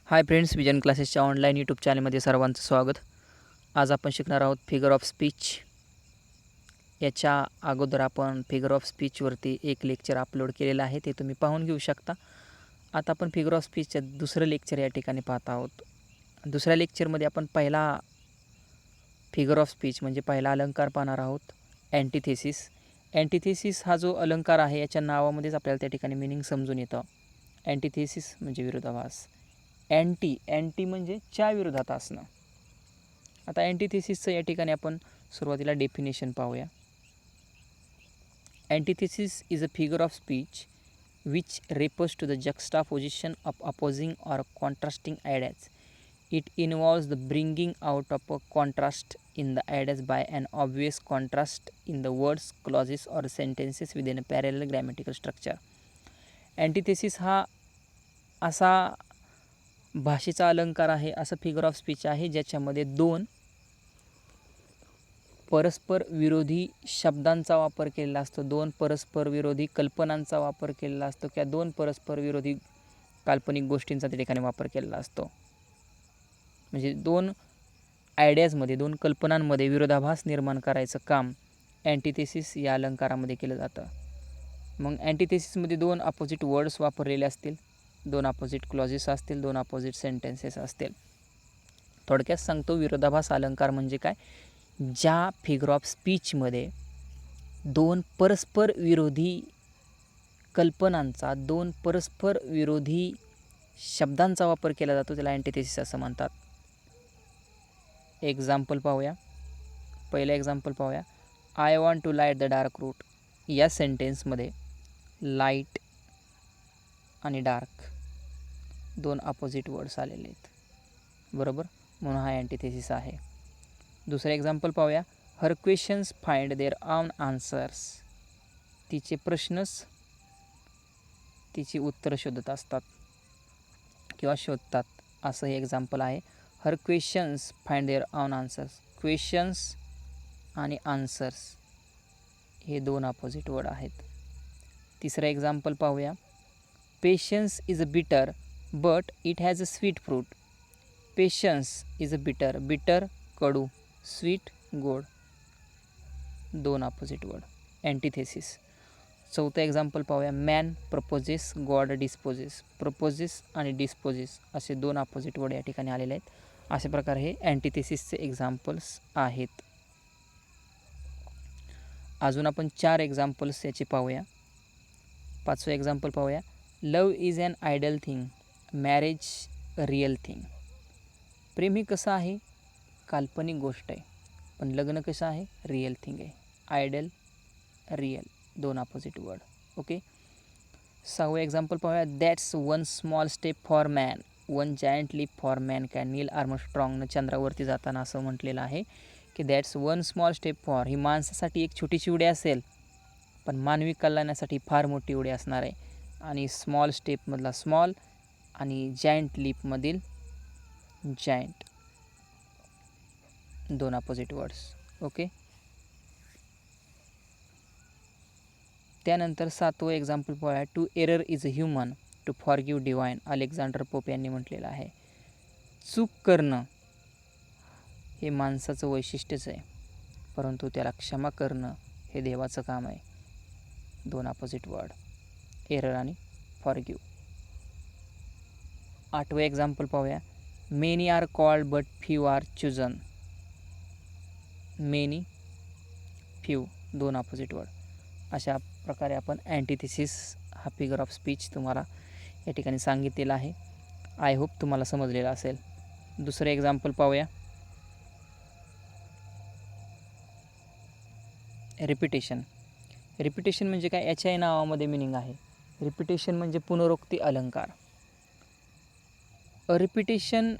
Hi friends, vision क्लासेसच्या online YouTube चॅनलमध्ये सर्वांचं स्वागत. आज आपण शिकणार आहोत फिगर ऑफ स्पीच. याच्या अगोदर आपण फिगर ऑफ स्पीचवरती एक लेक्चर अपलोड केलेलं आहे, ते तुम्ही पाहून घेऊ शकता. आता आपण फिगर ऑफ स्पीचचं दुसरं लेक्चर या ठिकाणी पाहत आहोत. दुसऱ्या लेक्चरमध्ये आपण पहिला फिगर ऑफ स्पीच म्हणजे पहिला अलंकार पाहणार आहोत, अँटिथेसिस. अँटिथेसिस हा जो अलंकार आहे याच्या नावामध्येच आपल्याला त्या ठिकाणी मिनिंग समजून येतं. अँटिथेसिस म्हणजे विरोधाभास. अँटी म्हणजे च्या विरोधात असणं. आता अँटिथेसिसचं या ठिकाणी आपण सुरुवातीला डेफिनेशन पाहूया. Antithesis is a figure of speech which refers to the juxtaposition of opposing or contrasting ideas. It involves the bringing out of a contrast in the ideas by an obvious contrast in the words, clauses or sentences within a parallel grammatical structure. अँटिथेसिस हा असा भाषेचा अलंकार आहे, असं figure of speech आहे ज्याच्यामध्ये दोन परस्पर विरोधी शब्दांचा वापर केलेला असतो, दोन परस्पर विरोधी कल्पनांचा वापर केलेला असतो किंवा दोन परस्पर विरोधी काल्पनिक गोष्टींचा त्या ठिकाणी वापर केलेला असतो. म्हणजे दोन आयडियाजमध्ये, दोन कल्पनांमध्ये विरोधाभास निर्माण करायचं काम अँटिथेसिस या अलंकारामध्ये केलं जातं. मग अँटिथेसिसमध्ये दोन अपोजिट वर्ड्स वापरलेले असतील, दोन अपोजिट क्लॉजेस असतील, दोन अपोजिट सेंटेन्सेस असतील. थोडक्यात सांगतो, विरोधाभास अलंकार म्हणजे काय? ज्या फिगर ऑफ स्पीचमध्ये दोन परस्पर विरोधी कल्पनांचा, दोन परस्पर विरोधी शब्दांचा वापर केला जातो, त्याला अँटिथेसिस असं म्हणतात. एक्झाम्पल पाहूया. पहिलं एक्झाम्पल पाहूया. I want to light the dark route. या सेंटेन्समध्ये लाईट आणि डार्क दोन अपोजिट वर्ड्स आलेले आहेत, बरोबर? म्हणून हा अँटिथेसिस आहे. दुसरं एक्झाम्पल पाहूया. Her questions find their own answers. तिचे प्रश्नच तिची उत्तरं शोधत असतात किंवा शोधतात, असं हे एक्झाम्पल आहे. Her questions find their own answers. Questions आणि आन्सर्स हे दोन अपोजिट वर्ड आहेत. तिसरं एक्झाम्पल पाहूया. Patience is a bitter but it has a sweet fruit. Patience is a bitter. बिटर कडू, स्वीट गोड, दोन अपोजिट वर्ड, अँटिथेसिस. चौथं एक्झाम्पल पाहूया. Man proposes, God disposes. Proposes आणि डिस्पोजेस असे दोन अपोजिट वर्ड या ठिकाणी आलेले आहेत. अशा प्रकारे हे अँटिथेसिसचे एक्झाम्पल्स आहेत. अजून आपण 4 एक्झाम्पल्स याचे पाहूया. 5वं एक्झाम्पल पाहूया. Love is an idle thing, marriage real thing. प्रेम हे कसं आहे? काल्पनिक गोष्ट आहे. पण लग्न कसं आहे? रिअल थिंग आहे. आयडल, रिअल, दोन अपोजिट वर्ड. ओके. 6वं एक्झाम्पल पाहूया. That's one small step for man, one giant leap for mankind. Neil आर्मस्ट्रॉंगनं चंद्रावरती जाताना असं म्हटलेलं आहे की that's one small step for, ही माणसासाठी एक छोटीशी उडी असेल, पण मानवी कल्याणासाठी फार मोठी उडी असणार आहे. आणि स्मॉल स्टेपमधला स्मॉल आणि जायंट लीपमधील जायंट, दोन अपोजिट वर्ड्स. ओके. त्यानंतर 7वं एक्झाम्पल पाहूया. To error is a human, to forgive divine. Alexander Pope यांनी म्हटलेलं आहे. चूक करणं हे माणसाचं वैशिष्ट्यच आहे, परंतु त्याला क्षमा करणं हे देवाचं काम आहे. दोन अपोजिट वर्ड, एरर आणि फॉरगिव्ह. 8वं एक्झाम्पल पाहूया. Many are called but few are chosen. Many, few, दोन अपोजिट वर्ड. अशा प्रकारे आपण अँटिथेसिस हा फिगर ऑफ स्पीच तुम्हाला या ठिकाणी सांगितलेला आहे. आय होप तुम्हाला समजलेलं असेल. दुसरं एक्झाम्पल पाहूया. रिपिटेशन. रिपिटेशन म्हणजे काय? याच्याही नावामध्ये मिनिंग आहे. रिपिटेशन म्हणजे पुनरोक्ती अलंकार. A repetition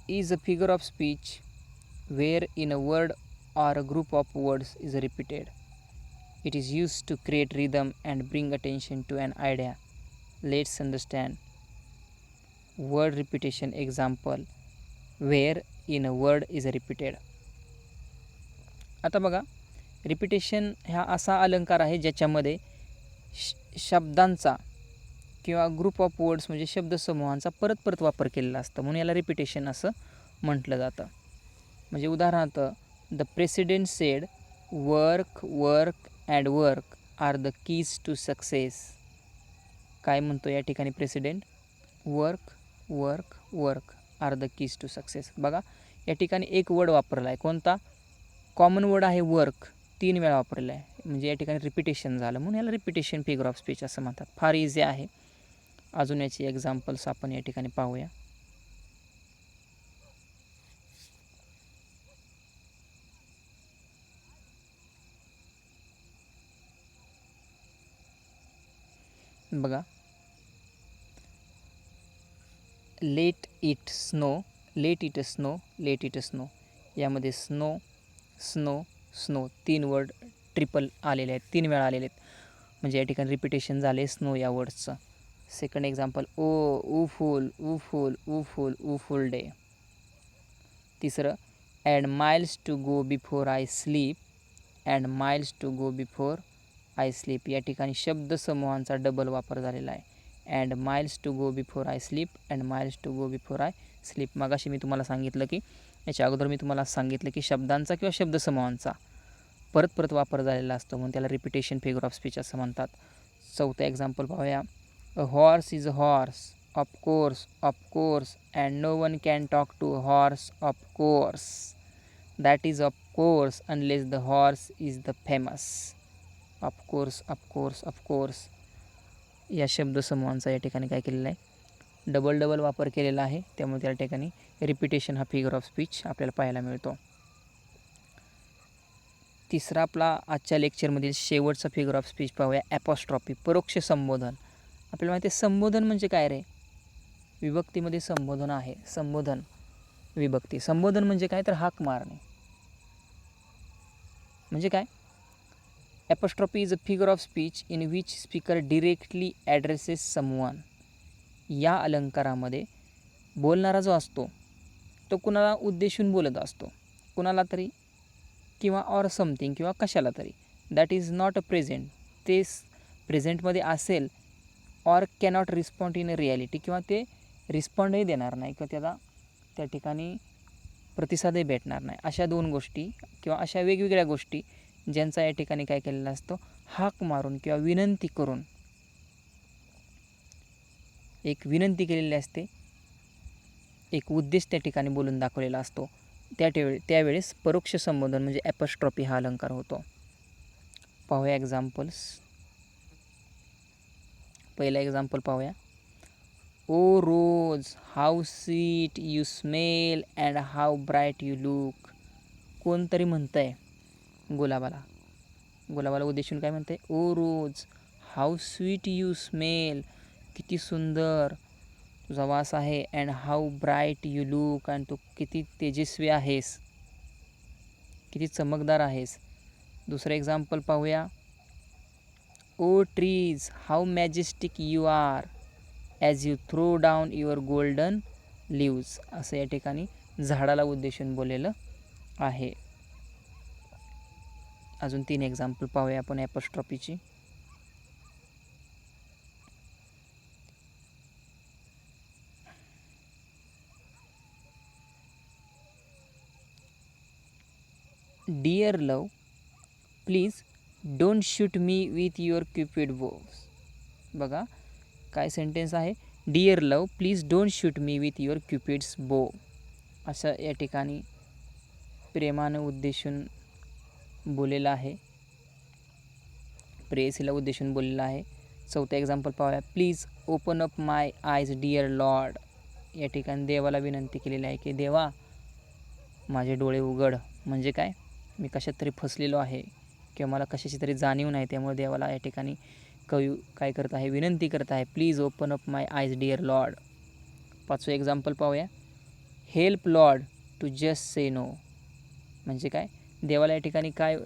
is a figure of speech where in a word or a group of words is repeated. It is used to create rhythm and bring attention to an idea. Let's understand word repetition example where in a word is repeated. आता बघा, repetition हा असा अलंकार आहे ज्याच्यामध्ये शब्दांचा किंवा group of words म्हणजे शब्दसमूहांचा परत परत वापर केलेला असतं, म्हणून याला रिपिटेशन असं म्हटलं जातं. म्हणजे उदाहरणार्थ, the president said work work and work are the keys to success. काय म्हणतो या ठिकाणी president? Work work work are the keys to success. बघा या ठिकाणी एक वर्ड वापरला आहे, कोणता? कॉमन वर्ड आहे वर्क, 3 वेळा वापरला आहे, म्हणजे या ठिकाणी रिपिटेशन झालं, म्हणून याला रिपिटेशन फिगर ऑफ स्पीच असं म्हणतात. फार इझी आहे. अजून याची एक्झाम्पल्स आपण या ठिकाणी पाहूया. बघा, let it snow, let it snow, let it snow. यामध्ये snow snow snow 3 word triple आलेले आहेत, 3 वेळा आलेले आहेत, म्हणजे या ठिकाणी रिपिटेशन झाले स्नो या वर्ड्सचं. Second example, O woeful woeful woeful woeful day. तिसरं, and miles to go before I sleep, and miles to go before I sleep. या ठिकाणी शब्दसमूहांचा डबल वापर झालेला आहे. And miles to go before I sleep, and miles to go before I sleep. मगाशी मी तुम्हाला सांगितलं की याच्या अगोदर मी तुम्हाला सांगितलं की शब्दांचा किंवा शब्दसमूहांचा परत परत वापर झालेला असतो, म्हणून त्याला रिपिटेशन फिगर ऑफ स्पीच असं म्हणतात. चौथं एक्झाम्पल पाहूया. A horse is a horse, of course and no one can talk to horse of course. That is of course unless the horse is the famous. Of course of course of course या शब्दसमूहांचा या ठिकाणी काय केलेला आहे? Double double वापर केलेला आहे, त्यामुळे त्या ठिकाणी रिपिटेशन हा फिगर ऑफ स्पीच आपल्याला पाहायला मिळतो. तिसरा आपला आजच्या लेक्चरमधील शेवटचा फिगर ऑफ स्पीच पाहूया. ॲपॉस्ट्रॉफी, परोक्ष संबोधन. आपल्याला माहिती आहे संबोधन म्हणजे काय रे? विभक्तीमध्ये संबोधन आहे. संबोधन विभक्ती. संबोधन म्हणजे काय? तर हाक मारणे. म्हणजे काय? Apostrophe is a figure of speech in which speaker directly addresses someone. या अलंकारामध्ये बोलणारा जो असतो तो कुणाला उद्देशून बोलत असतो, कुणाला तरी किंवा ऑर समथिंग किंवा कशाला तरी. That is not a present, ते प्रेझेंटमध्ये असेल, or cannot respond in a reality, किंवा ते रिस्पॉन्डही देणार नाही किंवा त्याला त्या ठिकाणी प्रतिसादही भेटणार नाही. अशा 2 गोष्टी किंवा अशा वेगवेगळ्या गोष्टी ज्यांचा या ठिकाणी काय केलेला असतो? हाक मारून किंवा विनंती करून एक विनंती केलेली असते, एक उद्देश त्या ठिकाणी बोलून दाखवलेला असतो. त्यावेळेस परोक्ष संबोधन म्हणजे ॲपॉस्ट्रॉफी हा अलंकार होतो. पाहूया एक्झाम्पल्स. पहिला एक्झाम्पल पाहूया. O rose how sweet you smell and how bright you look. कोणतरी म्हणतं आहे गुलाबाला, गुलाबाला उद्देशून काय म्हणतं आहे? O rose how sweet you smell, किती सुंदर तुझा वास आहे. And how bright you look, आणि तू किती तेजस्वी आहेस, किती चमकदार आहेस. दुसरं एक्झाम्पल पाहूया. O trees how majestic you are as you throw down your golden leaves. असं या ठिकाणी झाडाला उद्देशून बोललेलं आहे. अजून 3 एक्झाम्पल पाहूया आपण ॲपॉस्ट्रॉफीची. Dear love please don't shoot me with your cupid bows. बघा काय सेंटेन्स आहे? Dear love please don't shoot me with your cupid's bow. असं या ठिकाणी प्रेमानं उद्देशून बोललेलं आहे, प्रेयसीला उद्देशून बोललेलं आहे. चौथा एक्झाम्पल पाहूया. Please open up my eyes dear Lord. या ठिकाणी देवाला विनंती केलेली आहे की देवा माझे डोळे उघड. म्हणजे काय? मी कशात तरी फसलेलो आहे किंवा मला कशाची तरी जाणीव नाही, त्यामुळे देवाला या ठिकाणी कवी काय करत आहे? विनंती करत आहे. Please open up my eyes dear Lord. 5वं एक्झाम्पल पाहूया. Help Lord to just say no. म्हणजे काय? देवाला या ठिकाणी काय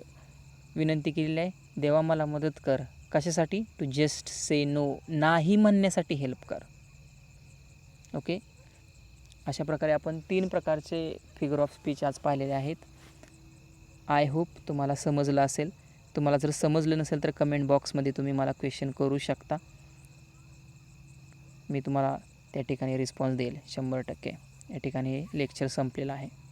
विनंती केलेली आहे? देवा मला मदत कर. कशासाठी? टू जस्ट से नो, नाही म्हणण्यासाठी हेल्प कर. ओके, अशा प्रकारे आपण 3 प्रकारचे फिगर ऑफ स्पीच आज पाहिलेले आहेत. आय होप तुम्हाला समजलं असेल. तुम्हाला जर समजलं नसेल तर कमेंट बॉक्समध्ये तुम्ही मला क्वेश्चन करू शकता. मी तुम्हाला त्या ठिकाणी रिस्पॉन्स देईल 100%. या ठिकाणी लेक्चर संपलेलं आहे.